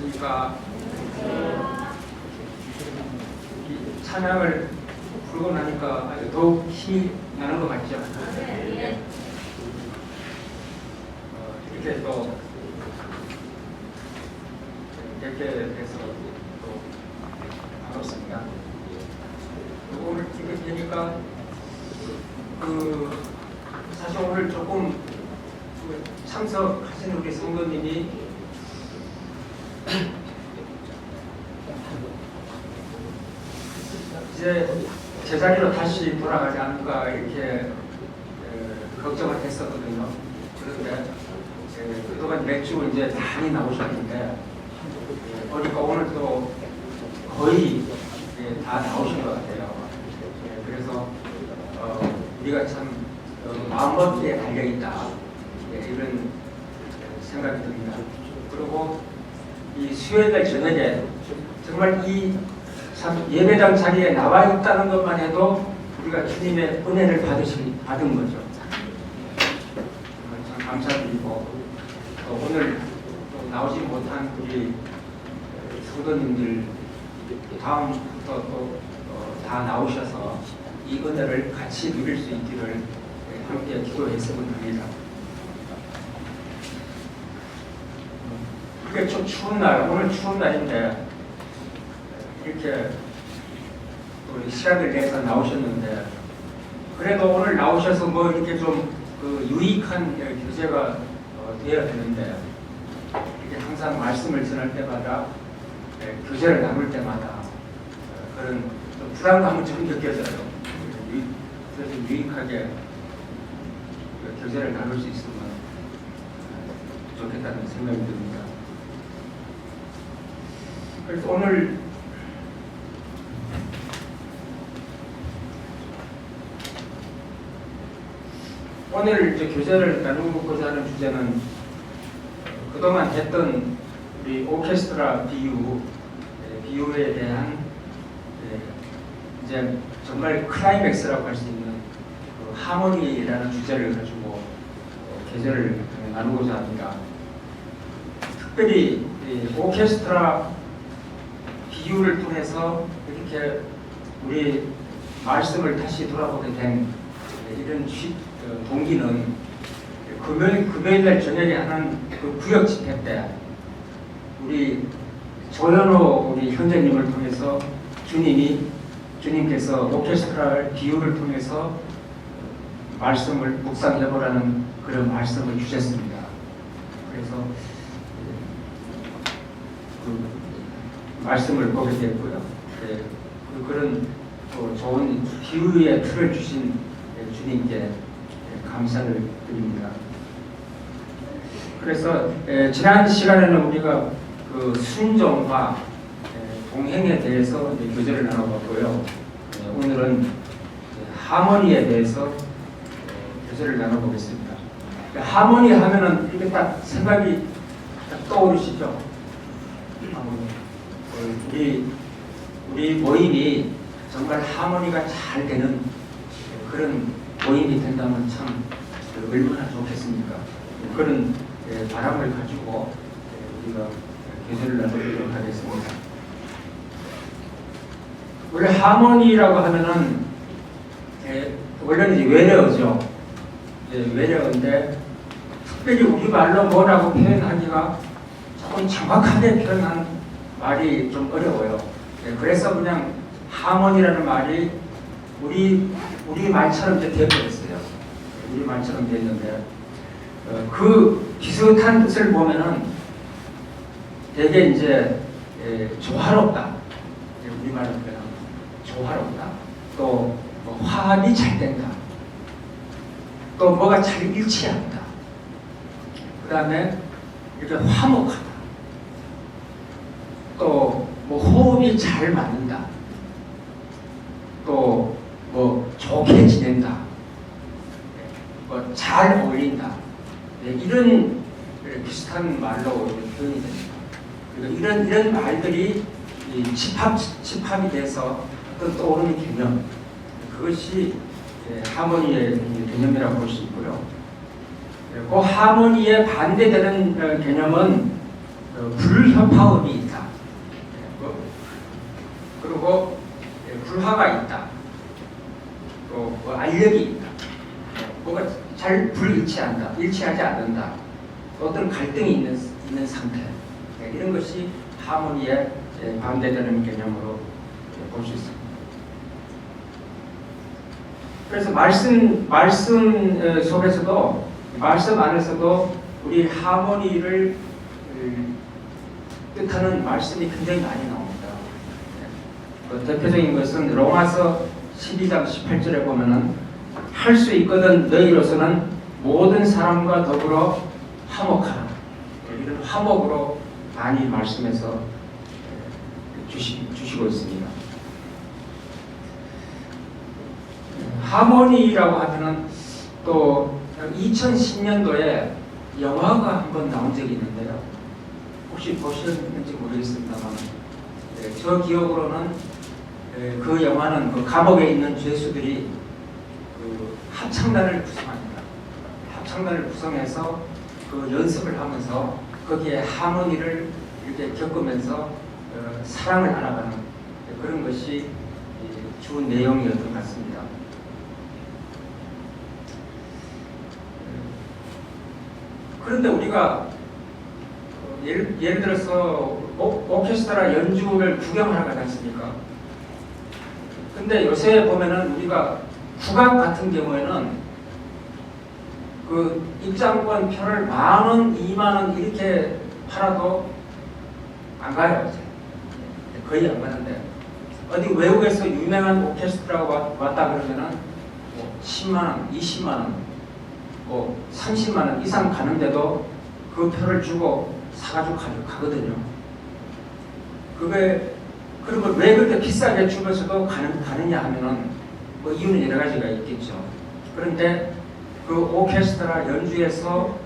안녕하십니까. 이 찬양을 부르고 나니까 아주 더욱 힘이 나는 것 같죠. 이렇게 또 이렇게 해서 또 반갑습니다. 오늘 이렇게 되니까 사실 오늘 조금 참석하신 우리 성도님이 이제 제자리로 다시 돌아가지 않을까 이렇게 걱정을 했었거든요. 그런데 그동안 몇 주 이제 많이 나오셨는데 보니까 오늘 또 거의 다 나오신 것 같아요. 그래서 우리가 참 마음먹기에 달려있다 이런 생각이 듭니다. 그리고 이 수요일날 저녁에 정말 이 참 예배당 자리에 나와 있다는 것만 해도 우리가 주님의 은혜를 받은 거죠. 참 감사드리고 또 오늘 또 나오지 못한 우리 성도님들 다음부터 또 다 나오셔서 이 은혜를 같이 누릴 수 있기를 함께 기도했으면 합니다. 그게 좀 추운 날, 오늘 추운 날인데 이렇게 우리 시간을 내서 나오셨는데 그래도 오늘 나오셔서 뭐 이렇게 좀 유익한 교제가 되어야 되는데 이렇게 항상 말씀을 전할 때마다 교제를 나눌 때마다 그런 좀 부담감은 좀 느껴져요. 그래서 유익하게 교제를 나눌 수 있으면 좋겠다는 생각이 듭니다. 그래서 오늘 이제 교제를 나누고자 하는 주제는 그동안 했던 우리 오케스트라 비유에 대한 이제 정말 클라이맥스라고 할 수 있는 하모니라는 주제를 가지고 교제를 나누고자 합니다. 특별히 오케스트라 비유를 통해서 이렇게 우리 말씀을 다시 돌아보게 된 이런 동기는 금요일날 저녁에 하는 그 구역 집회 때 우리 조현호 우리 형제님을 통해서 주님께서 오케스트라 비유를 통해서 말씀을 묵상해보라는 그런 말씀을 주셨습니다. 그래서 그 말씀을 보게 됐고요. 그런 좋은 비유의 틀을 주신 주님께 감사를 드립니다. 그래서 지난 시간에는 우리가 그 순종과 동행에 대해서 교제를 나눠봤고요. 오늘은 하모니에 대해서 교제를 나눠보겠습니다. 하모니 하면은 이렇게 딱 생각이 딱 떠오르시죠? 우리 모임이 정말 하모니가 잘 되는 그런 모임이 된다면 참 얼마나 좋겠습니까? 그런 바람을 가지고 우리가 교제를 나누도록 하겠습니다. 원래 하모니라고 하면은 원래는 이제 외래어죠. 외래어인데 특별히 우리말로 뭐라고 표현하기가 조금 정확하게 표현한 말이 좀 어려워요. 그래서 그냥 하모니라는 말이 우리 말처럼 이제 되어버렸어요. 우리 말처럼 되었는데 그 비슷한 뜻을 보면은 되게 이제 조화롭다. 우리 말로 표현하면 조화롭다. 또 뭐 화합이 잘 된다. 또 뭐가 잘 일치한다. 그 다음에 이렇게 화목하다. 또 뭐 호흡이 잘 맞는다. 또 뭐 좋게 지낸다. 뭐 잘 어울린다. 이런 비슷한 말로 표현이 됩니다. 그러니까 이런 말들이 집합이 돼서 어떤 떠오르는 개념, 그것이 하모니의 개념이라고 볼 수 있고요. 그 하모니에 반대되는 개념은 불협화음이 있다. 그리고 불화가 있다. 또 알력이 있다. 뭐가 잘 불일치한다. 일치하지 않는다. 어떤 갈등이 있는 상태. 이런 것이 하모니에 반대되는 개념으로 볼 수 있습니다. 그래서 말씀 속에서도, 말씀 안에서도 우리 하모니를 뜻하는 말씀이 굉장히 많이 나옵니다. 대표적인 것은 로마서 12장 18절에 보면은 할 수 있거든 너희로서는 모든 사람과 더불어 화목하라. 이런 화목으로 많이 말씀해서 주시고 있습니다. 하모니라고 하면은 또 2010년도에 영화가 한번 나온 적이 있는데요. 혹시 보셨는지 모르겠습니다만, 저 기억으로는 그 영화는 그 감옥에 있는 죄수들이 그 합창단을 구성합니다. 합창단을 구성해서 그 연습을 하면서 거기에 하모니를 이렇게 겪으면서 사랑을 알아가는 그런 것이 주 내용이었던 것 같습니다. 그런데 우리가 예를 들어서 오케스트라 연주를 구경하러 가지 않습니까? 근데 요새 보면은 우리가 국악 같은 경우에는 그 입장권 표를 10,000원, 20,000원 이렇게 팔아도 안 가요. 거의 안 가는데 어디 외국에서 유명한 오케스트라가 왔다 그러면은 뭐 10만원, 20만원, 뭐 30만원 이상 가는데도 그 표를 주고 사가지고 가거든요. 그리고 왜 그렇게 비싸게 주면서도 가느냐 하면은 뭐 이유는 여러 가지가 있겠죠. 그런데 그 오케스트라 연주에서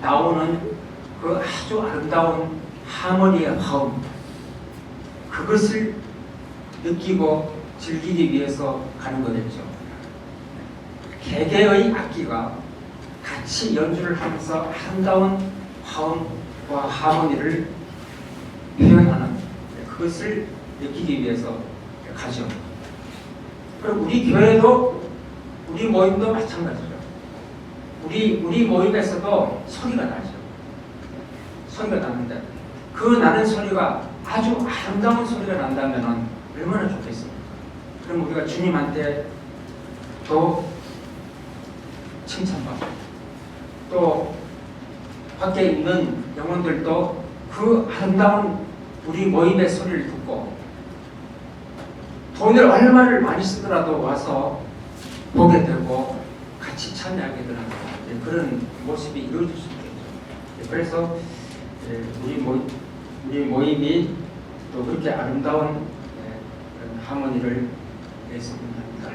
나오는 그 아주 아름다운 하모니의 화음, 그것을 느끼고 즐기기 위해서 가는 거겠죠. 개개의 악기가 같이 연주를 하면서 아름다운 화음과 하모니를 표현하는 그것을 느끼기 위해서 가죠. 그리고 우리 교회도, 우리 모임도 마찬가지죠. 우리 모임에서도 소리가 나죠. 소리가 나는데 그 나는 소리가 아주 아름다운 소리가 난다면 얼마나 좋겠습니까? 그럼 우리가 주님한테 또 칭찬받고 또 밖에 있는 영혼들도 그 아름다운 우리 모임의 소리를 듣고 돈을 얼마를 많이 쓰더라도 와서 보게 되고 같이 참여하게 되는 그런 모습이 이루어질 수 있겠죠. 그래서 우리 모임이 또 그렇게 아름다운 하모니를 내서 합니다.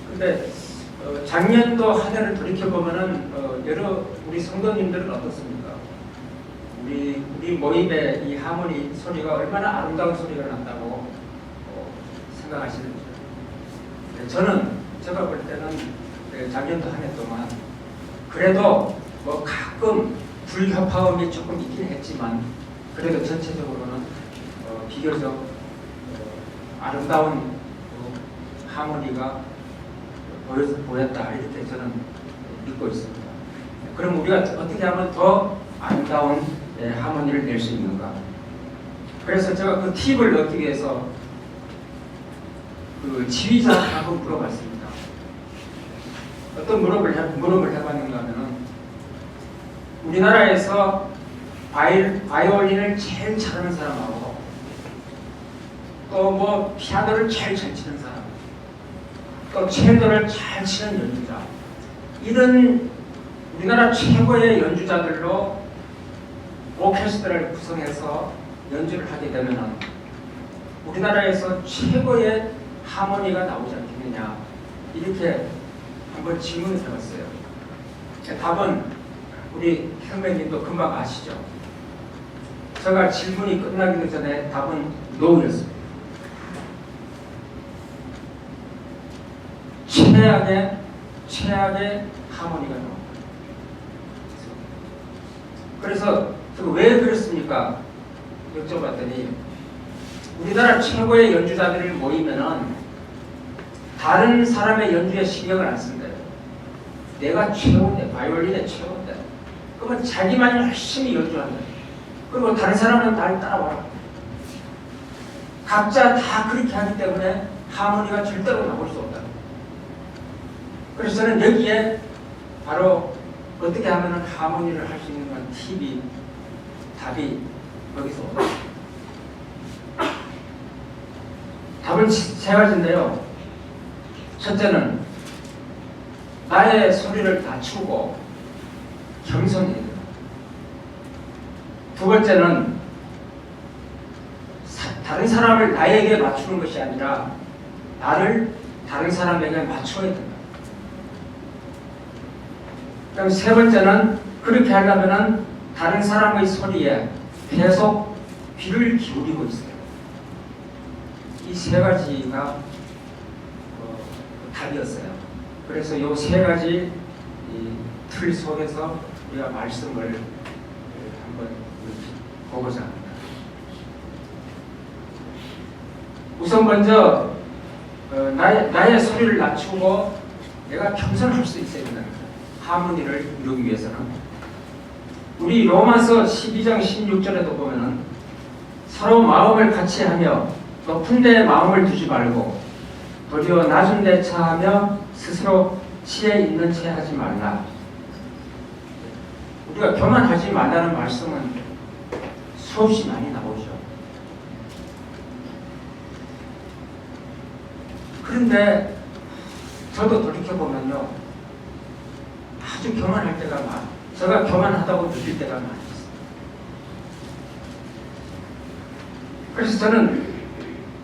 그런데 작년도 한 해를 돌이켜보면은 여러 우리 성도님들은 어떻습니까? 우리 모임의 이 하모니 소리가 얼마나 아름다운 소리가 난다고 생각하시는지. 제가 볼 때는 작년도 한 해 동안 그래도 뭐 가끔 불협화음이 조금 있긴 했지만 그래도 전체적으로는 비교적 아름다운 하모니가 보였다 이렇게 저는 믿고 있습니다. 그럼 우리가 어떻게 하면 더 아름다운 하모니를 낼 수 있는가? 그래서 제가 그 팁을 얻기 위해서 그 지휘자한테 한번 물어봤습니다. 어떤 물음을 해봤는가 하면은 우리나라에서 바이올린을 제일 잘하는 사람하고 또 뭐 피아노를 제일 잘 치는 사람, 또 첼로를 잘 치는 연주자, 이런 우리나라 최고의 연주자들로 오케스트라를 구성해서 연주를 하게 되면 우리나라에서 최고의 하모니가 나오지 않겠느냐, 이렇게 한번 질문을 해봤어요. 답은 우리 선배님도 금방 아시죠? 제가 질문이 끝나기도 전에 답은 노였습니다. 최악의 하모니가 나옵니다. 그래서 왜 그렇습니까? 여쭤봤더니 우리나라 최고의 연주자들이 모이면은 다른 사람의 연주에 신경을 안 쓴대요. 내가 최고인데, 바이올린의 최고인데. 그러면 자기만 열심히 연주한다. 그리고 다른 사람은 날 따라와라. 각자 다 그렇게 하기 때문에 하모니가 절대로 나올 수 없다. 그래서 저는 여기에 바로 어떻게 하면 하모니를 할 수 있는 건 팁이, 답이 여기서 온다. 답은 세 가지인데요. 첫째는 나의 소리를 낮추고 겸손해야 돼요. 두 번째는 다른 사람을 나에게 맞추는 것이 아니라 나를 다른 사람에게 맞춰야 된다. 그럼 세 번째는 그렇게 하려면 다른 사람의 소리에 계속 귀를 기울이고 있어요. 이 세 가지가 답이었어요. 그래서 이 세 가지 틀 속에서 우리가 말씀을 한번 보고자 합니다. 우선 먼저 나의 소리를 낮추고 내가 겸손할 수 있어야 된다. 하모니를 이루기 위해서는 우리 로마서 12장 16절에도 보면은 서로 마음을 같이 하며 높은 데에 마음을 두지 말고 도리어 낮은 데 차하며 스스로 치에 있는 채 하지 말라. 우리가 교만하지 말라는 말씀은 수없이 많이 나오죠. 그런데 저도 돌이켜보면요, 아주 교만할 때가 제가 교만하다고 느낄 때가 많이 있어요. 그래서 저는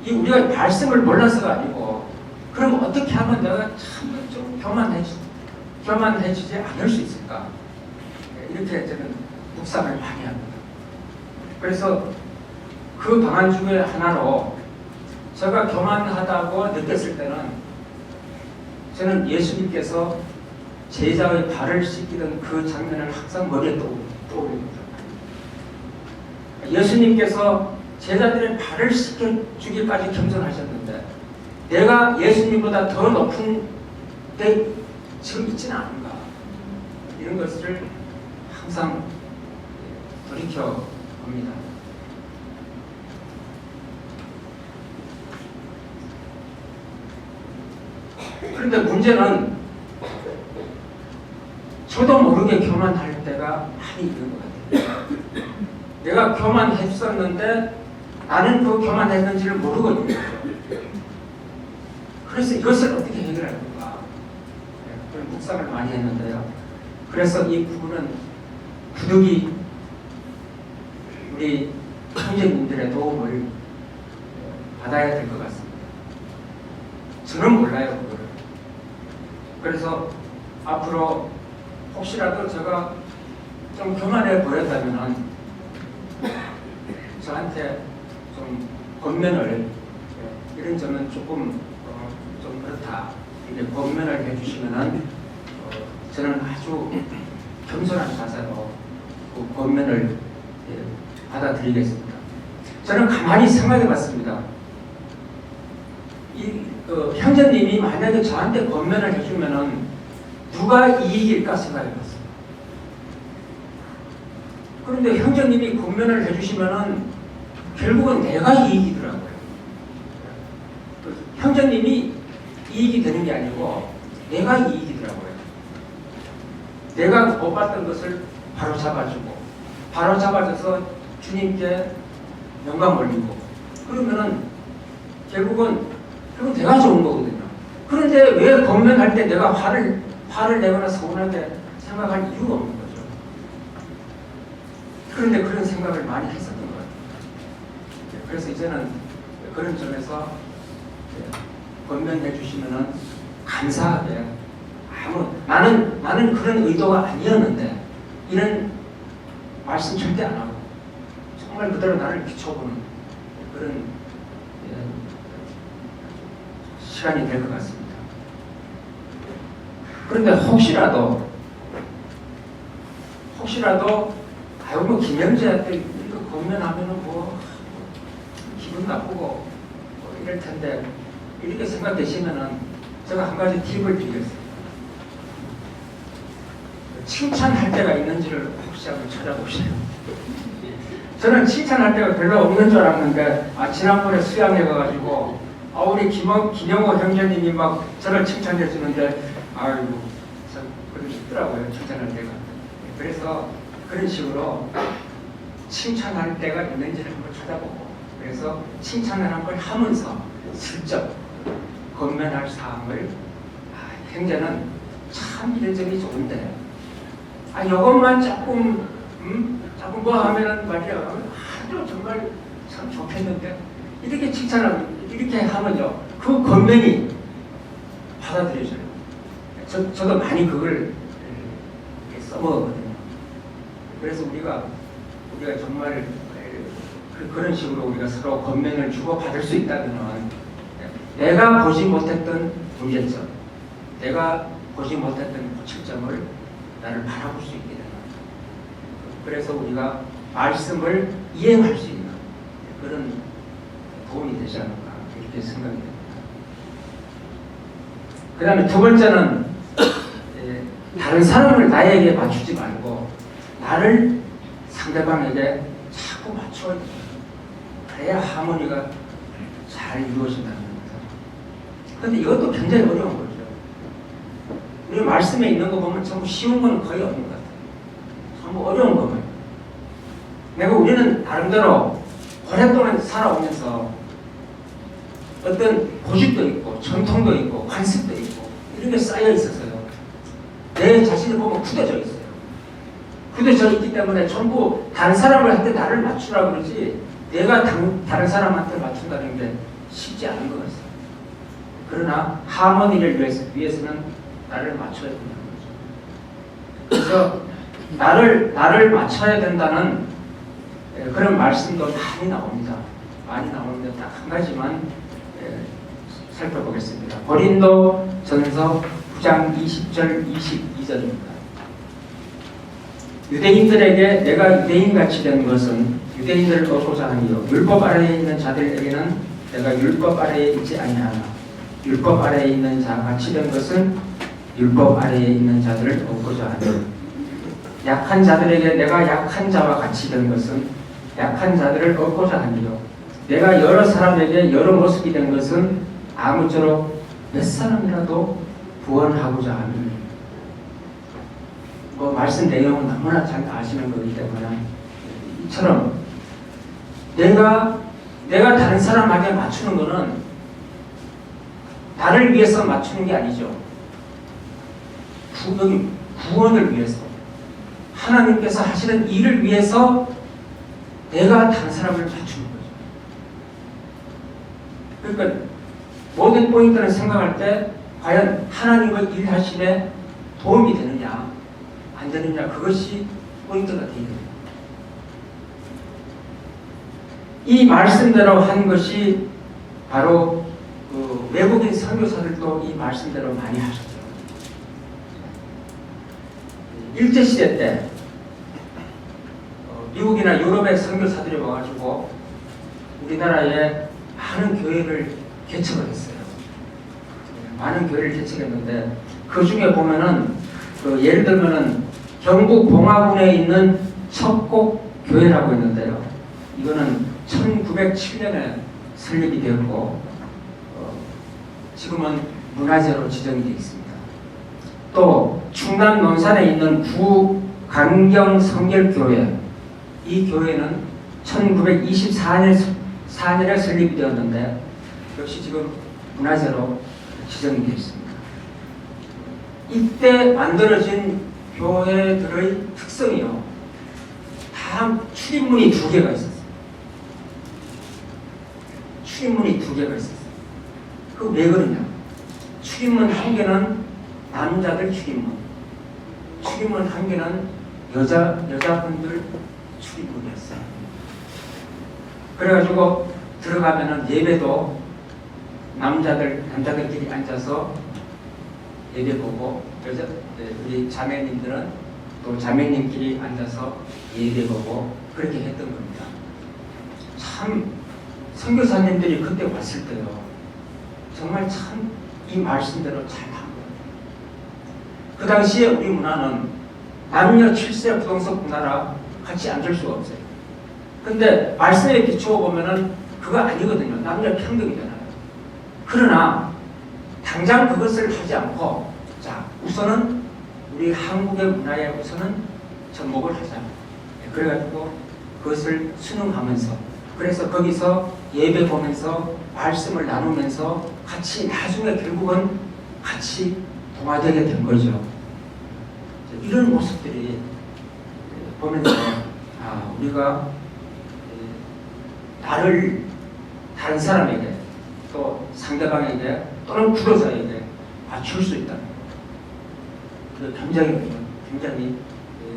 우리가 말씀을 몰라서가 아니고, 그럼 어떻게 하면 내가 참 좀 교만해지지 않을 수 있을까? 이렇게 저는 묵상을 많이 합니다. 그래서 그 방안 중에 하나로 제가 교만하다고 느꼈을 때는 저는 예수님께서 제자의 발을 씻기던 그 장면을 항상 머리에 떠오릅니다. 예수님께서 제자들의 발을 씻겨주기까지 겸손하셨는데 내가 예수님보다 더 높은 데 지금 있지는 않은가, 이런 것을 항상 돌이켜 봅니다. 그런데 문제는 저도 모르게 교만할 때가 많이 있는 것 같아요. 내가 교만했었는데 나는 그 교만했는지를 모르거든요. 그래서 이것을 어떻게 해결할 건가, 그런 묵상을 많이 했는데요. 그래서 이 부분은 부득이 우리 형제님들의 도움을 받아야 될 것 같습니다. 저는 몰라요, 그거를. 그래서 앞으로 혹시라도 제가 좀 교만해 보였다면 저한테 좀 권면을, 이런 점은 조금 좀 그렇다, 이렇게 권면을 해주시면은 저는 아주 겸손한 자세로 그 권면을 받아들이겠습니다. 저는 가만히 생각해봤습니다. 형제님이 만약에 저한테 권면을 해주면은 누가 이익일까 생각해봤어요. 그런데 형제님이 권면을 해주시면은 결국은 내가 이익이더라고요. 형제님이 이익이 되는 게 아니고 내가 이익이더라고요. 내가 못 봤던 것을 바로 잡아주고, 바로 잡아줘서 주님께 영광 올리고, 그러면은 결국은 내가 좋은 거거든요. 그런데 왜 권면할 때 내가 화를 내거나 서운하게 생각할 이유가 없는 거죠. 그런데 그런 생각을 많이 했었던 것 같아요. 그래서 이제는 그런 점에서 권면해 주시면은 감사하게, 나는 그런 의도가 아니었는데 이런 말씀 절대 안 하고 정말 그대로 나를 비춰보는 그런 시간이 될 것 같습니다. 그런데 혹시라도 아유 뭐 김영재한테 이거 권면하면은 뭐 기분 나쁘고 뭐 이럴 텐데 이렇게 생각되시면은 제가 한 가지 팁을 드리겠습니다. 칭찬할 때가 있는지를 혹시 한번 찾아보세요. 저는 칭찬할 때가 별로 없는 줄 알았는데 지난번에 수양회 가가지고 우리 김영호 형제님이 막 저를 칭찬해 주는데 아이고 참 그러기 쉽더라고요. 칭찬할 때가. 그래서 그런 식으로 칭찬할 때가 있는지를 한번 찾아보고 그래서 칭찬을 한번 하면서 슬쩍 권면할 사항을 형제는 참 이런 점이 좋은데 이것만 조금 자꾸 뭐 하면은 말이야 아주 정말 참 좋겠는데 이렇게 칭찬을 이렇게 하면요 그 권면이 받아들여져요. 저도 많이 그걸 써먹었거든요. 그래서 우리가 정말 그런 식으로 우리가 서로 권면을 주고 받을 수 있다면 내가 보지 못했던 문제점, 내가 보지 못했던 고칠점을 나를 바라볼 수 있게 되는 그래서 우리가 말씀을 이행할 수 있는 그런 도움이 되지 않을까 이렇게 생각이 됩니다. 그 다음에 두 번째는 다른 사람을 나에게 맞추지 말고 나를 상대방에게 자꾸 맞춰야 됩니다. 그래야 하모니가 잘 이루어진다는 겁니다. 그런데 이것도 굉장히 어려운 거죠. 우리 말씀에 있는 거 보면 전부 쉬운 건 거의 없는 것 같아요. 전부 어려운 거예요. 내가 우리는 나름대로 오랫동안 살아오면서 어떤 고집도 있고 전통도 있고 관습도 있고 이런 게 쌓여 있어서요. 내 자신을 보면 굳어져 있어요. 굳어져 있기 때문에 전부 다른 사람을 할 때 나를 맞추라고 그러지 내가 다른 사람한테 맞춘다는 게 쉽지 않은 것 같아요. 그러나 하모니를 위해서는 나를 맞춰야 된다는 거죠. 그래서 나를 맞춰야 된다는 그런 말씀도 많이 나옵니다. 많이 나오는데 딱 한 가지만 살펴보겠습니다. 고린도 전서 9장 20절 22절입니다. 유대인들에게 내가 유대인같이 된 것은 유대인들을 얻고자 하니요 율법 아래에 있는 자들에게는 내가 율법 아래에 있지 아니하나 율법 아래에 있는 자같이 된 것은 율법 아래에 있는 자들을 얻고자 하니 약한 자들에게 내가 약한 자와 같이 된 것은 약한 자들을 얻고자 하니요 내가 여러 사람에게 여러 모습이 된 것은 아무쪼록 몇 사람이라도 구원하고자 하니 말씀 내용은 너무나 잘 아시는 거기 때문에 이처럼 내가 다른 사람에게 맞추는 거는 나를 위해서 맞추는 게 아니죠. 구원을 위해서 하나님께서 하시는 일을 위해서 내가 다른 사람을 맞추는 거죠. 그러니까 모든 포인트를 생각할 때 과연 하나님의 일하심에 도움이 되느냐 안 되느냐 그것이 포인트가 되게 됩니다. 이 말씀대로 한 것이 바로 외국인 선교사들도 이 말씀대로 많이 하셨죠. 일제시대 때 미국이나 유럽의 선교사들이 와가지고 우리나라에 많은 교회를 개척을 했어요. 많은 교회를 개척했는데 그 중에 보면은 예를 들면은 경북 봉화군에 있는 척곡 교회라고 있는데요. 이거는 1907년에 설립이 되었고 지금은 문화재로 지정이 되어 있습니다. 또 충남 논산에 있는 구강경 성결교회 이 교회는 1924년에 설립이 되었는데 역시 지금 문화재로 지정이 되어 있습니다. 이때 만들어진 교회들의 특성이요. 다 출입문이 2개가 있었어요. 출입문이 2개가 있었어요. 그 왜 그러냐? 출입문 1개는 남자들 출입문, 출입문 1개는 여자분들 출입문이었어요. 그래가지고 들어가면은 예배도 남자들끼리 앉아서 예배 보고 우리 자매님들은 또 자매님끼리 앉아서 예배보고 그렇게 했던 겁니다. 참 선교사님들이 그때 왔을 때요, 정말 참 이 말씀대로 잘 한 거예요. 그 당시에 우리 문화는 남녀 7세 부동석 문화라 같이 앉을 수가 없어요. 근데 말씀에 비추어 보면은 그거 아니거든요. 남녀 평등이잖아요. 그러나 당장 그것을 하지 않고, 자, 우선은 우리 한국의 문화에 우선은 접목을 하자. 그래가지고 그것을 순응하면서, 그래서 거기서 예배 보면서 말씀을 나누면서 같이 나중에 결국은 같이 동화되게 된 거죠. 이런 모습들이 보면서 우리가 나를 다른 사람에게 또 상대방에게 또는 구도자에게 맞출 수 있다는 것, 굉장히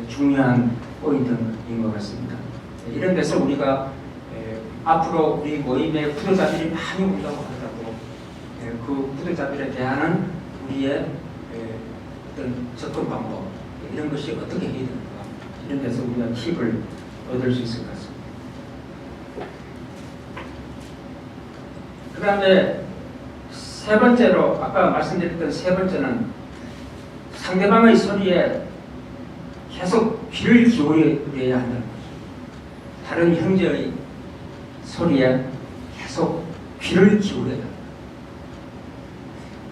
중요한 포인트인 것 같습니다. 이런 데서 우리가 앞으로 우리 모임에 구도자들이 많이 온다고 하더라도 그 구도자들에 대한 우리의 어떤 접근 방법, 이런 것이 어떻게 해야 되는가, 이런 데서 우리가 팁을 얻을 수 있을 것 같습니다. 그 다음에 세 번째로, 아까 말씀드렸던 세 번째는 상대방의 소리에 계속 귀를 기울여야 한다는 거죠. 다른 형제의 소리에 계속 귀를 기울여야 합니다.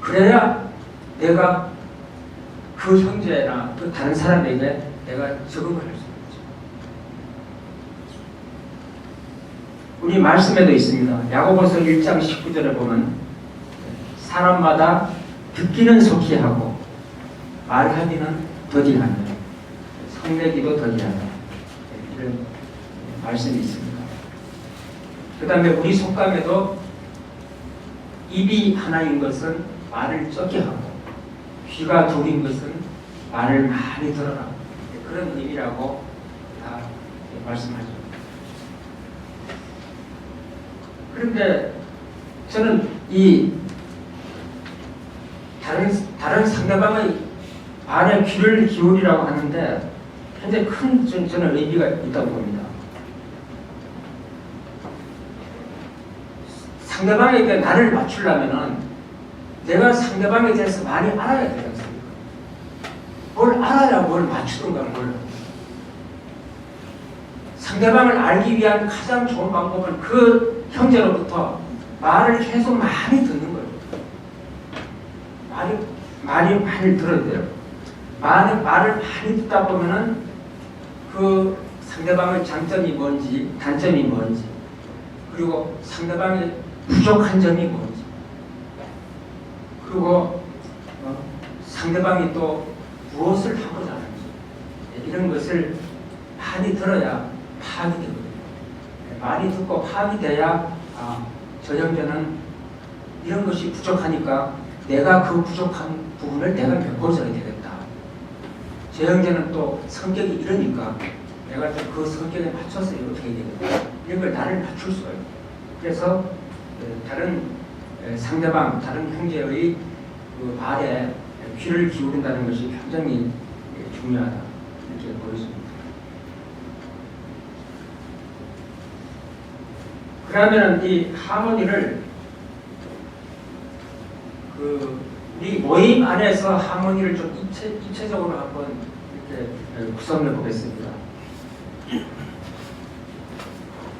그래야 내가 그 형제나 그 다른 사람에게 내가 적응을 할 수 있죠. 우리 말씀에도 있습니다. 야고보서 1장 19절에 보면 사람마다 듣기는 속히 하고 말하기는 더디하며 성내기도 더디하다, 이런 말씀이 있습니다. 그 다음에 우리 속담에도 입이 하나인 것은 말을 적게 하고 귀가 둘인 것은 말을 많이 들어라, 그런 의미라고 다 말씀하죠. 그런데 저는 이 다른 상대방의 말에 귀를 기울이라고 하는데 굉장히 큰 저는 의미가 있다고 봅니다. 상대방에게 나를 맞추려면은 내가 상대방에 대해서 많이 알아야 되지 않습니까? 뭘 알아야 뭘 맞추던가 뭘. 상대방을 알기 위한 가장 좋은 방법은 그 형제로부터 말을 계속 많이 듣는 거예요. 많이 들어야 돼요. 말을 많이 듣다 보면은 그 상대방의 장점이 뭔지, 단점이 뭔지, 그리고 상대방의 부족한 점이 뭔지, 그리고 상대방이 또 무엇을 하고자 하는지, 이런 것을 많이 들어야 파악이 되거든요. 많이 듣고 파악이 돼야 저 형제는 이런 것이 부족하니까 내가 그 부족한 부분을 내가 메꿔줘야 되겠다. 저 형제는 또 성격이 이러니까 내가 또 그 성격에 맞춰서 이렇게 해야 되겠다. 이런 걸 나를 맞출 수가 있고, 그래서 다른 상대방, 다른 형제의 그 말에 귀를 기울인다는 것이 굉장히 중요하다, 이렇게 보여집니다. 그러면 이 하모니를 우리 모임 안에서 하모니를 좀 입체적으로 한번 이렇게 구성해 보겠습니다.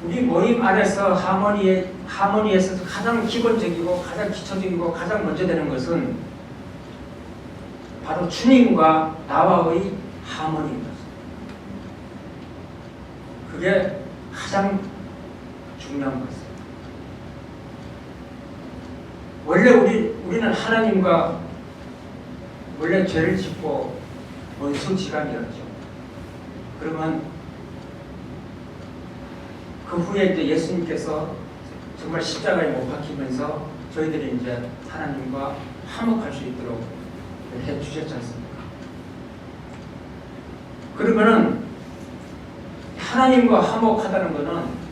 우리 모임 안에서 하모니에서 가장 기본적이고 가장 기초적이고 가장 먼저 되는 것은 바로 주님과 나와의 하모니입니다. 그게 가장 중요한 것입니다. 원래 우리는 하나님과 원래 죄를 짓고 원수지간이었죠. 그러면 그 후에 이제 예수님께서 정말 십자가에 못 박히면서 저희들이 이제 하나님과 화목할 수 있도록 해 주셨지 않습니까? 그러면은 하나님과 화목하다는 것은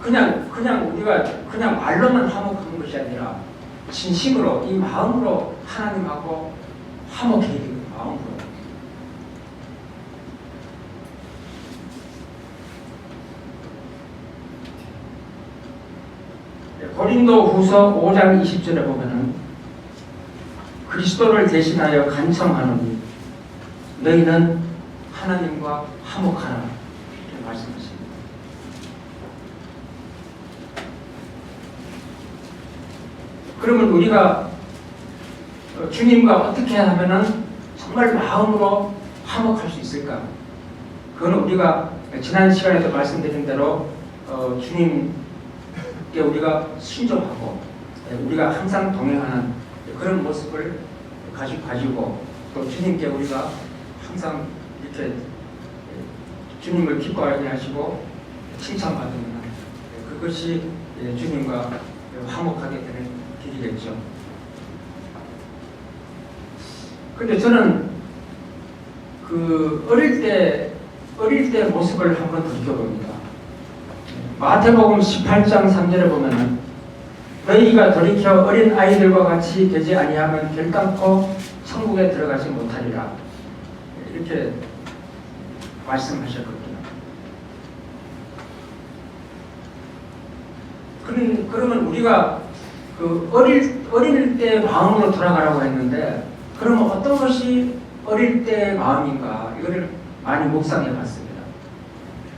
그냥 우리가 그냥 말로만 화목하는 것이 아니라 진심으로 이 마음으로 하나님하고 화목해야 되고 마음으로. 고린도후서 5장 20절에 보면은 그리스도를 대신하여 간청하노니 너희는 하나님과 화목하라 이렇게 말씀하십니다. 그러면 우리가 주님과 어떻게 하면은 정말 마음으로 화목할 수 있을까? 그거는 우리가 지난 시간에도 말씀드린 대로 주님께 우리가 순종하고 우리가 항상 동행하는 그런 모습을 가지고 또 주님께 우리가 항상 이렇게 주님을 기뻐하게 하시고 칭찬받는 그것이 주님과 화목하게 되는 길이겠죠. 근데 저는 그 어릴 때 모습을 한번 돌이켜봅니다. 마태복음 18장 3절에 보면은 너희가 돌이켜 어린 아이들과 같이 되지 아니하면 결단코 천국에 들어가지 못하리라 이렇게 말씀하셨거든요. 그러면 우리가 그 어릴 때 마음으로 돌아가라고 했는데 그러면 어떤 것이 어릴 때 마음인가 이거를 많이 묵상해 봤습니다.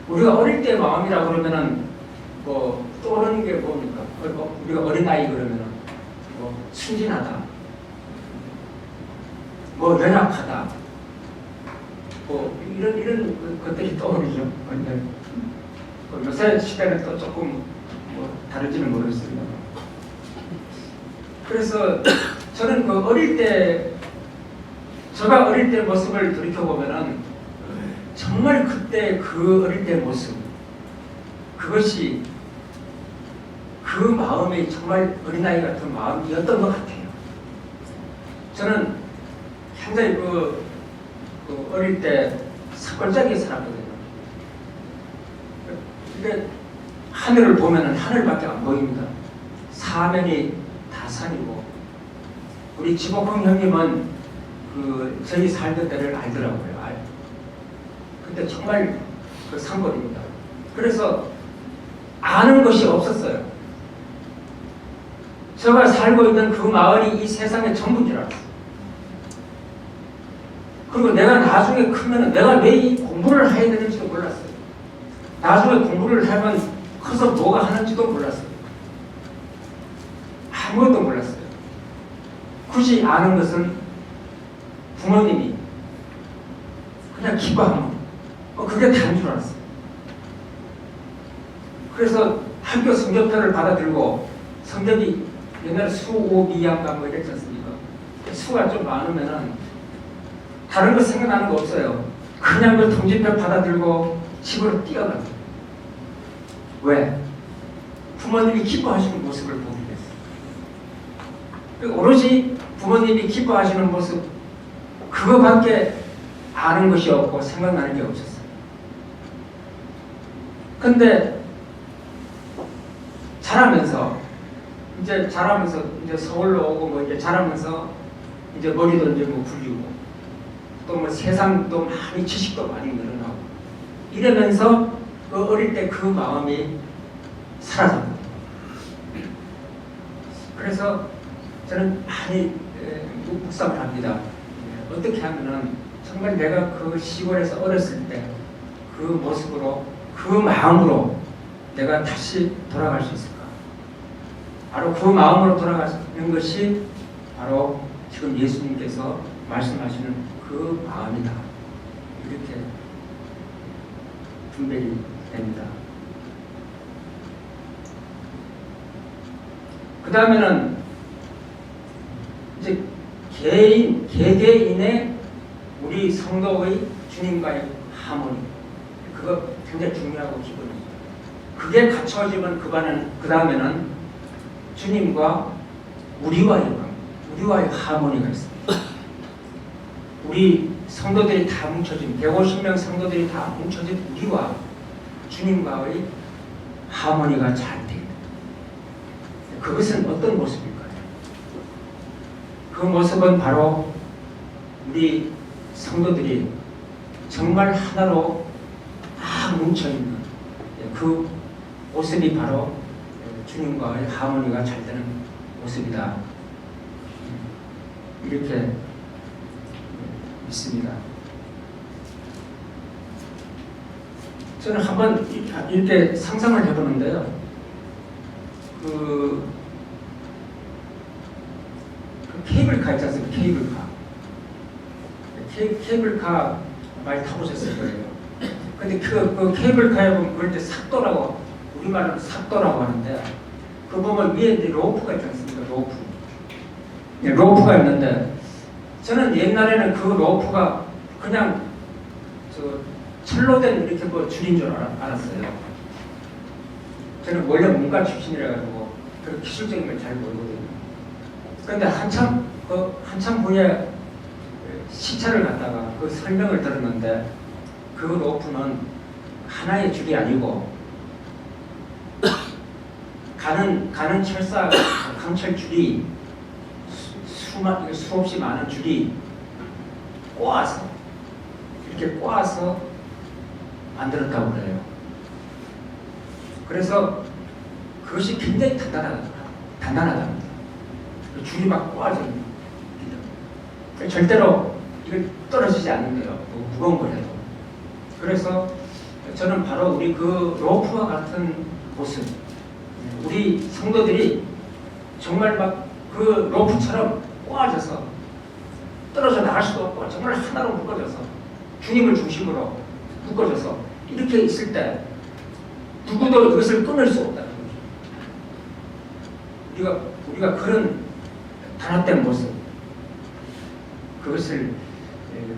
우리가 어릴 때 마음이라 그러면은 뭐 떠오르는 게 뭡니까? 우리가 어린아이 그러면은 뭐 순진하다, 뭐 연약하다, 뭐 이런 것들이 떠오르죠. 근데 요새 시대는 또 조금 뭐 다를지는 모르겠습니다. 그래서 저는 그 제가 어릴 때 모습을 돌이켜보면은 정말 그때 그 어릴 때 모습 그것이 그 마음이 정말 어린아이 같은 마음이었던 것 같아요. 저는 굉장히 그 어릴 때 산골짜기에 살았거든요. 근데 하늘을 보면은 하늘밖에 안 보입니다. 사면이 다 산이고 우리 지복흥 형님은 저희 살던 데를 알더라고요. 그때 정말 그 산골입니다. 그래서 아는 것이 없었어요. 제가 살고 있는 그 마을이 이 세상의 전부인 줄 알았어요. 그리고 내가 나중에 크면 내가 왜 이 공부를 해야 되는지도 몰랐어요. 나중에 공부를 하면 커서 뭐가 하는지도 몰랐어요. 아무것도 몰랐어요. 굳이 아는 것은 부모님이 그냥 기뻐하면 그게 다인 줄 알았어요. 그래서 학교 성적표를 받아들고 성적이 옛날에 수, 오, 미양가 뭐 이랬지 않습니까? 수가 좀 많으면은 다른 거 생각나는 거 없어요. 그냥 그 통지표 받아들고 집으로 뛰어가요. 왜? 부모님이 기뻐하시는 모습을 보기 위해서. 오로지 부모님이 기뻐하시는 모습 그거밖에 아는 것이 없고 생각나는 게 없었어요. 근데 자라면서 이제 서울로 오고 뭐 이제 자라면서 이제 머리도 이제 뭐 굴리고 또 뭐 세상도 많이 지식도 많이 늘어나고 이러면서 그 어릴 때 그 마음이 사라졌거든요. 그래서 저는 많이 묵상을 합니다. 어떻게 하면은 정말 내가 그 시골에서 어렸을 때 그 모습으로 그 마음으로 내가 다시 돌아갈 수 있을까? 바로 그 마음으로 돌아가는 것이 바로 지금 예수님께서 말씀하시는 그 마음이다. 이렇게 분별이 됩니다. 그 다음에는 이제 개개인의 우리 성도의 주님과의 하모니, 그거 굉장히 중요하고 기본입니다. 그게 갖춰지면 그 다음에는 주님과 우리와의 하모니가 있습니다. 우리 성도들이 다 뭉쳐진 150명 성도들이 다 뭉쳐진 우리와 주님과의 하모니가 잘 돼요. 그것은 어떤 모습일까요? 그 모습은 바로 우리 성도들이 정말 하나로 막 뭉쳐있는 그 모습이 바로 주님과의 하모니가 잘 되는 모습이다. 이렇게 믿습니다. 저는 한번 이렇게 상상을 해보는데요. 그 케이블카 있지 않습니까? 케이블카 많이 타보셨을 거예요. 근데 그 케이블카에 보면 그걸 이제 삭도라고, 우리말로 삭도라고 하는데, 그 보면 위에 이제 로프가 있지 않습니까? 로프가 있는데, 저는 옛날에는 그 로프가 그냥 철로 된 이렇게 뭐 줄인 줄 알았어요. 저는 원래 문과 출신이라 가지고 그런 기술적인 걸 잘 모르거든요. 그런데 한참 후에 시차를 갖다가 그 설명을 들었는데, 그 로프는 하나의 줄이 아니고 가는 철사 강철 줄이 수없이 많은 줄이 이렇게 꼬아서 만들었다고 그래요. 그래서 그것이 굉장히 단단하답니다. 줄이 막 꼬아져 있는. 절대로 이걸 떨어지지 않는데요. 무거운 걸 해도. 그래서 저는 바로 우리 그 로프와 같은 모습, 우리 성도들이 정말 막 그 로프처럼 꼬아져서 떨어져 나갈 수도 없고 정말 하나로 묶어져서 주님을 중심으로 묶어져서 이렇게 있을 때 누구도 이것을 끊을 수 없다는 거죠. 우리가 그런 단합된 모습, 그것을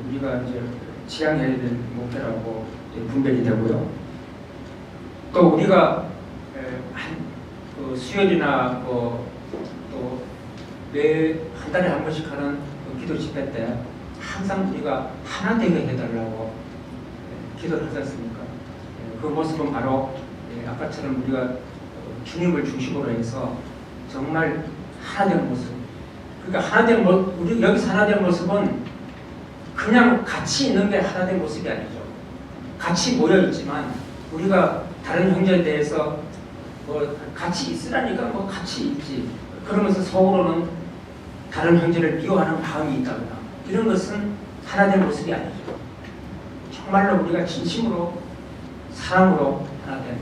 우리가 이제 지향해야 될 목표라고 분별이 되고요. 또 우리가 그 수요일이나 또 매 한 달에 한 번씩 하는 그 기도 집회 때 항상 우리가 하나 되게 해달라고 기도를 하지 않습니까? 그 모습은 바로 아까처럼 우리가 주님을 중심으로 해서 정말 하나 된 모습. 그러니까 우리 여기서 하나 된 모습은 그냥 같이 있는 게 하나 된 모습이 아니죠. 같이 모여 있지만 우리가 다른 형제에 대해서 뭐 같이 있으라니까 뭐 같이 있지. 그러면서 속으로는 다른 형제를 미워하는 마음이 있다거나 이런 것은 하나 된 모습이 아니죠. 정말로 우리가 진심으로 사랑으로 하나 된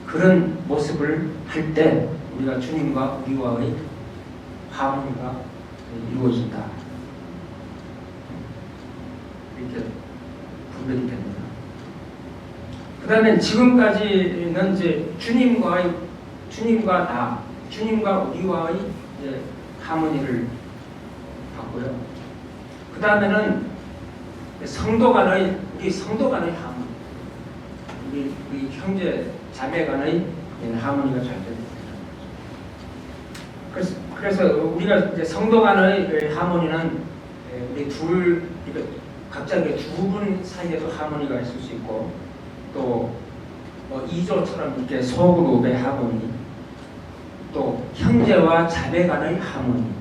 그런 모습을 할 때 우리가 주님과 우리와의 화합이 이루어진다. 이렇게 분별이 됩니다. 그 다음에 지금까지는 이제 주님과 우리와의 하모니를 봤고요. 그 다음에는 우리 성도 간의 하모니, 우리 형제 자매 간의 하모니가 잘 됩니다. 그래서 우리가 이제 성도 간의 하모니는 우리 각자 두 분 사이에도 하모니가 있을 수 있고, 또 이조처럼 이렇게 소그룹의 하모니, 또 형제와 자매 간의 하모니,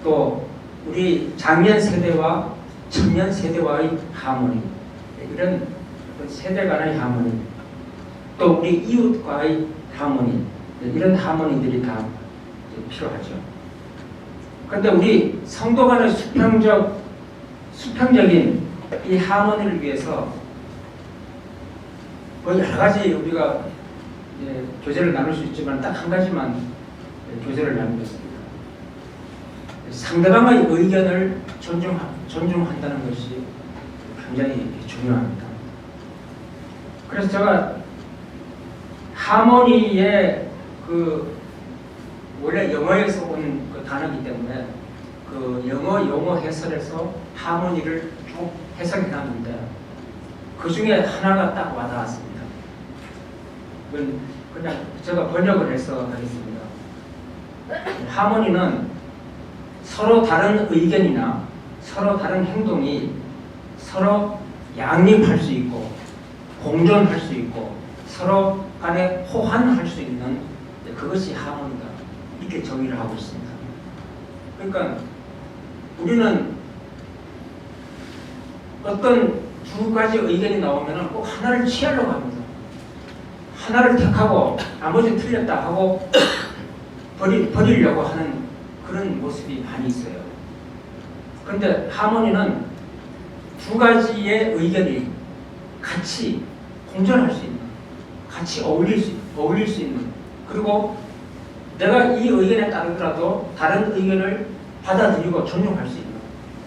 또 우리 장년 세대와 청년 세대와의 하모니, 이런 세대 간의 하모니, 또 우리 이웃과의 하모니, 이런 하모니들이 다 필요하죠. 그런데 우리 성도 간의 수평적인 이 하모니를 위해서 여러 가지 우리가 교제를 나눌 수 있지만 딱 한 가지만 교제를 나누겠습니다. 상대방의 의견을 존중한다는 것이 굉장히 중요합니다. 그래서 제가 하모니의 원래 영어에서 온 그 단어이기 때문에 그 영어 용어 해설에서 하모니를 쭉 해석해 놨는데 그 중에 하나가 딱 와닿았습니다. 그냥 제가 번역을 해서 하겠습니다. 하모니는 서로 다른 의견이나 서로 다른 행동이 서로 양립할 수 있고 공존할 수 있고 서로 간에 호환할 수 있는 그것이 하모니다. 이렇게 정의를 하고 있습니다. 그러니까 우리는 어떤 두 가지 의견이 나오면 꼭 하나를 취하려고 합니다. 하나를 택하고 나머지 틀렸다 하고 버리려고 하는 그런 모습이 많이 있어요. 그런데 하모니는 두 가지의 의견이 같이 공존할 수 있는, 같이 어울릴 수 있는, 그리고 내가 이 의견에 따르더라도 다른 의견을 받아들이고 존중할 수 있는.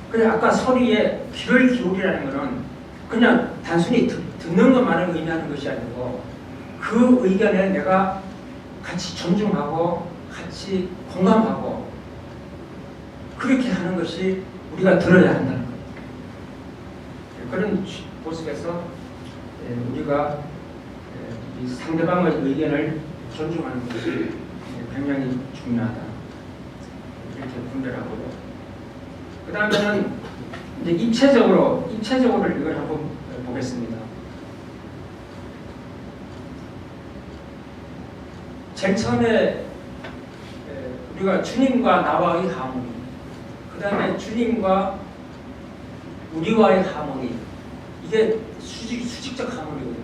그래서 아까 소리에 귀를 기울이라는 것은 그냥 단순히 듣는 것만을 의미하는 것이 아니고 그 의견에 내가 같이 존중하고 같이 공감하고 그렇게 하는 것이 우리가 들어야 한다는 거예요. 그런 모습에서 우리가 이 상대방의 의견을 존중하는 것이 굉장히 중요하다. 이렇게 분별하고요. 그 다음에는 이제 입체적으로 이걸 한번 보겠습니다. 제일 처음에 우리가 주님과 나와의 하모니, 그 다음에 주님과 우리와의 하모니, 이게 수직적 하모니거든요.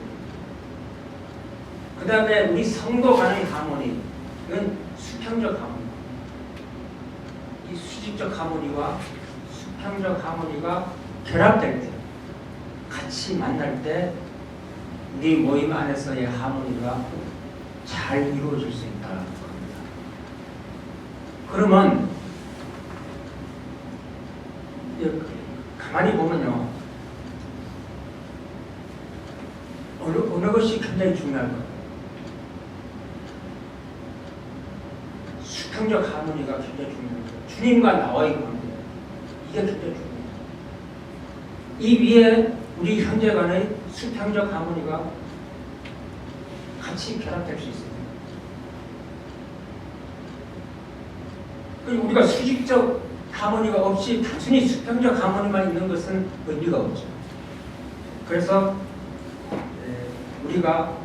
그 다음에 우리 성도 간의 하모니, 이건 수평적 하모니. 이 수직적 하모니와 수평적 하모니가 결합될 때, 같이 만날 때 우리 모임 안에서의 하모니가 잘 이루어질 수 있다는 겁니다. 그러면 가만히 보면요, 어느 것이 굉장히 중요할까요? 수평적 하모니가 굉장히 중요합니다. 주님과 나와의 관계, 이게 굉장히 중요합니다. 이 위에 우리 형제 간의 수평적 하모니가 같이 결합될 수 있습니다. 그리고 우리가 수직적 하모니가 없이 단순히 수평적 하모니만 있는 것은 의미가 없죠. 그래서 우리가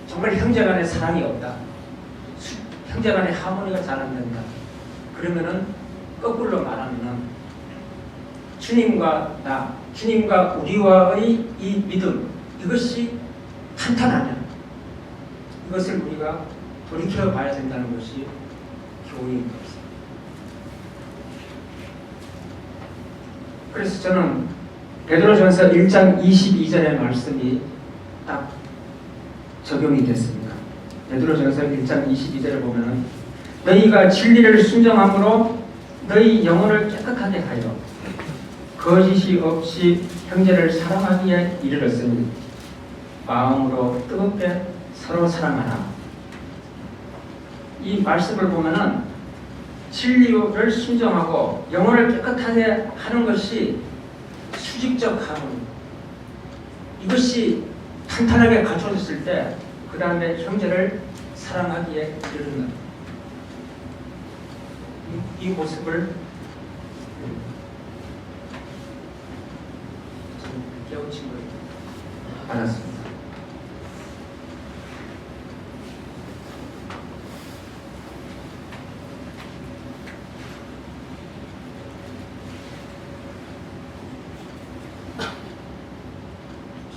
정말 형제 간의 사랑이 없다, 형제 간의 하모니가 잘 안 된다, 그러면은 거꾸로 말하면은 주님과 나, 주님과 우리와의 이 믿음, 이것이 탄탄하냐, 이것을 우리가 돌이켜 봐야 된다는 것이 교훈인 것입니다. 그래서 저는 베드로전서 1장 22절의 말씀이 딱 적용이 됐습니다. 베드로전서 1장 22절을 보면은 너희가 진리를 순종함으로 너희 영혼을 깨끗하게 하여 거짓이 없이 형제를 사랑하기에 이르렀으니 마음으로 뜨겁게 서로 사랑하라. 이 말씀을 보면은 진리를 순종하고 영혼을 깨끗하게 하는 것이 수직적 하모니, 이것이 탄탄하게 갖춰졌을 때 그 다음에 형제를 사랑하기에 이르는 이 모습을 깨우친 걸 받았습니다.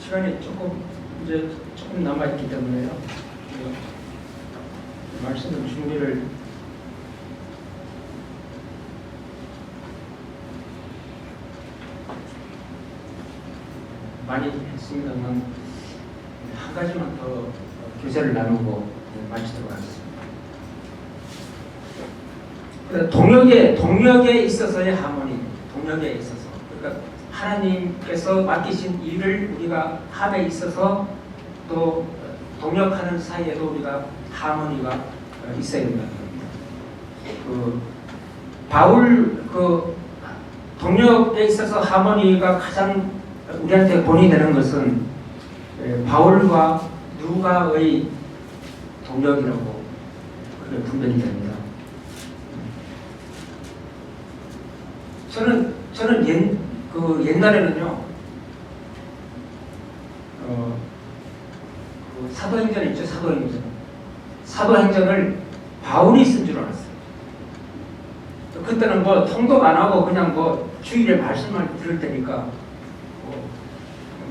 시간이 조금 남아있기 때문에요. 말씀을 준비를 많이 했습니다만 한 가지만 더 교제를 나누고 마치도록 하겠습니다. 동력에 있어서의 하모니, 동력에 있어서, 그러니까 하나님께서 맡기신 일을 우리가 함에 있어서 또 동력하는 사이에도 우리가 하모니가 있어야 된다는 겁니다. 바울 동력에 있어서 하모니가 가장 우리한테 본이 되는 것은 바울과 누가의 동력이라고 그렇게 분별이 됩니다. 저는 옛날에는요, 사도행전 있죠, 사도행전을 바울이 쓴 줄 알았어요. 그때는 통독 안 하고 그냥 주일에 말씀을 들을 테니까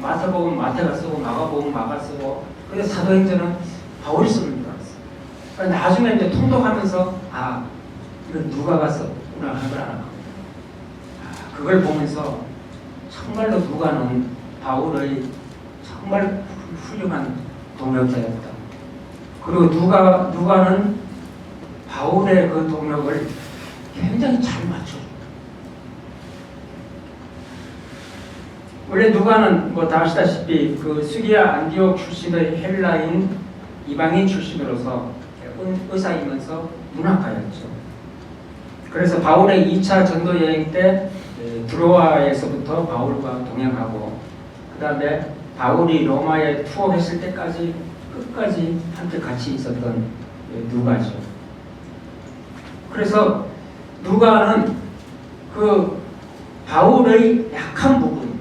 마태복음 마태가 쓰고 마가복음 마가 쓰고 근데 사도행전은 바울이 쓰는 줄 알았어. 나중에 이제 통독하면서 이건 누가가 썼구나 하는 걸 알아. 그걸 보면서 정말로 누가는 바울의 정말 훌륭한 동역자였다. 그리고 누가는 바울의 그 동역을 굉장히 잘 맞춰. 원래 누가는 다 아시다시피 그 시리아 안디옥 출신의 헬라인 이방인 출신으로서 의사이면서 문학가였죠. 그래서 바울의 2차 전도 여행 때 드로아에서부터 바울과 동행하고 그 다음에 바울이 로마에 투어했을 때까지 끝까지 함께 같이 있었던 누가죠. 그래서 누가는 그 바울의 약한 부분,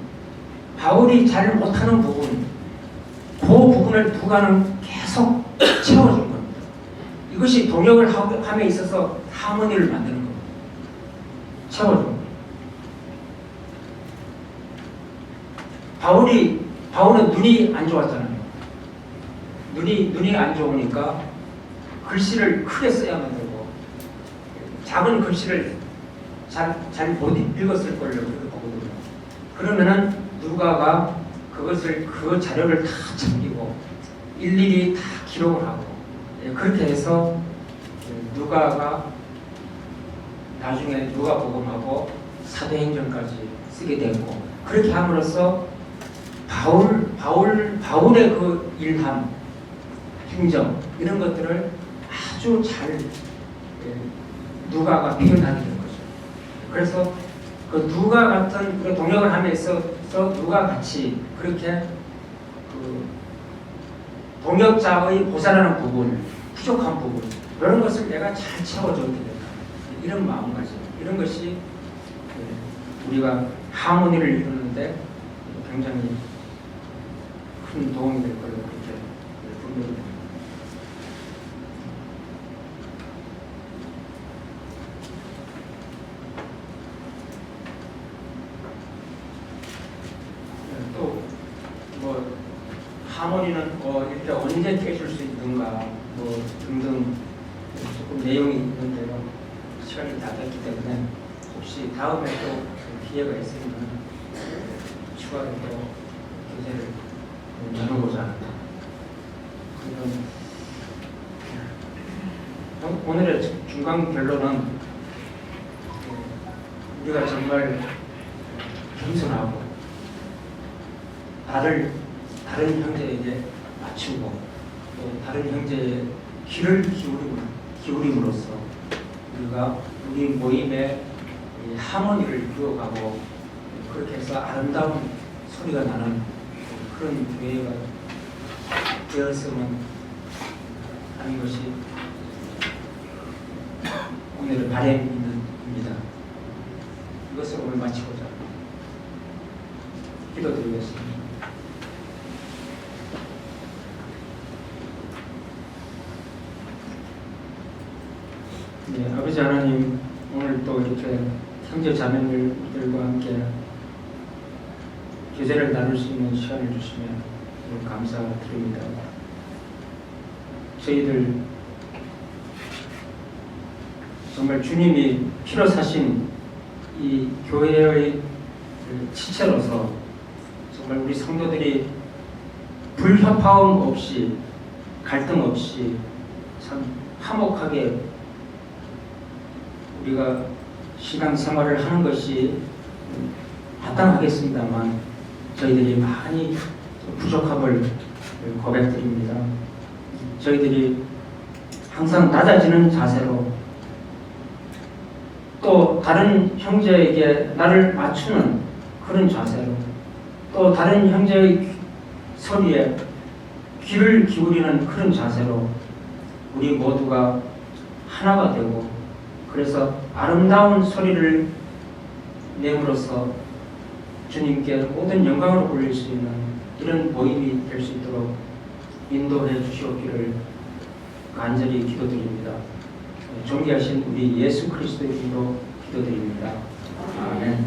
바울이 잘 못하는 부분, 그 부분을 누가는 계속 채워준 겁니다. 이것이 동역을 함에 있어서 하모니를 만드는 겁니다. 채워준 겁니다. 바울은 눈이 안 좋았잖아요. 눈이 안 좋으니까 글씨를 크게 써야만 되고 작은 글씨를 잘 못 읽었을 걸요. 그렇게 보거든요. 그러면은 누가가 그 자료를 다 챙기고 일일이 다 기록을 하고 그렇게 해서 누가가 나중에 누가복음하고 사도행전까지 쓰게 되고 그렇게 함으로써 바울의 그 일함, 행정 이런 것들을 아주 잘 누가가 표현하게 된 거죠. 그래서 그 누가 같은 그 동역을 함에 있어서 누가 같이 그렇게 그 동역자의 모자라는 부분, 부족한 부분 이런 것을 내가 잘 채워줘야 되겠다. 이런 마음가짐, 이런 것이 우리가 하모니를 이루는데 굉장히 큰 도움이 될 걸로 그렇게 분명히 됩니다. 또 하모니는 이렇게 언제 깨줄 수 있는가 등등 조금 내용이 있는데요. 시간이 다 됐기 때문에 혹시 다음에 또 기회가 있으면 추가로 또 교재를 나눠보자 합니다. 오늘의 중간 결론은 우리가 정말 겸손하고 다른 형제에게 맞추고 또 다른 형제의 귀를 기울임으로써 우리가 우리 모임의 하모니를 이루어가고 그렇게 해서 아름다운 소리가 나는 그런 교회가 되었으면 하는 것이 오늘의 바람입니다. 이것을 오늘 마치고자 기도드리겠습니다. 네, 아버지 하나님, 오늘 또 이렇게 형제 자매들과 함께 교제를 나눌 수 있는 시간을 주시면 감사드립니다. 저희들 정말 주님이 피로 사신 이 교회의 지체로서 정말 우리 성도들이 불협화음 없이 갈등 없이 참 화목하게 우리가 신앙생활을 하는 것이 마땅하겠습니다만 저희들이 많이 부족함을 고백드립니다. 저희들이 항상 낮아지는 자세로 또 다른 형제에게 나를 맞추는 그런 자세로 또 다른 형제의 소리에 귀를 기울이는 그런 자세로 우리 모두가 하나가 되고 그래서 아름다운 소리를 내므로써 주님께 모든 영광을 올릴 수 있는 이런 모임이 될 수 있도록 인도해 주시옵기를 간절히 기도드립니다. 존귀하신 우리 예수 그리스도의 이름으로 기도드립니다. 아멘.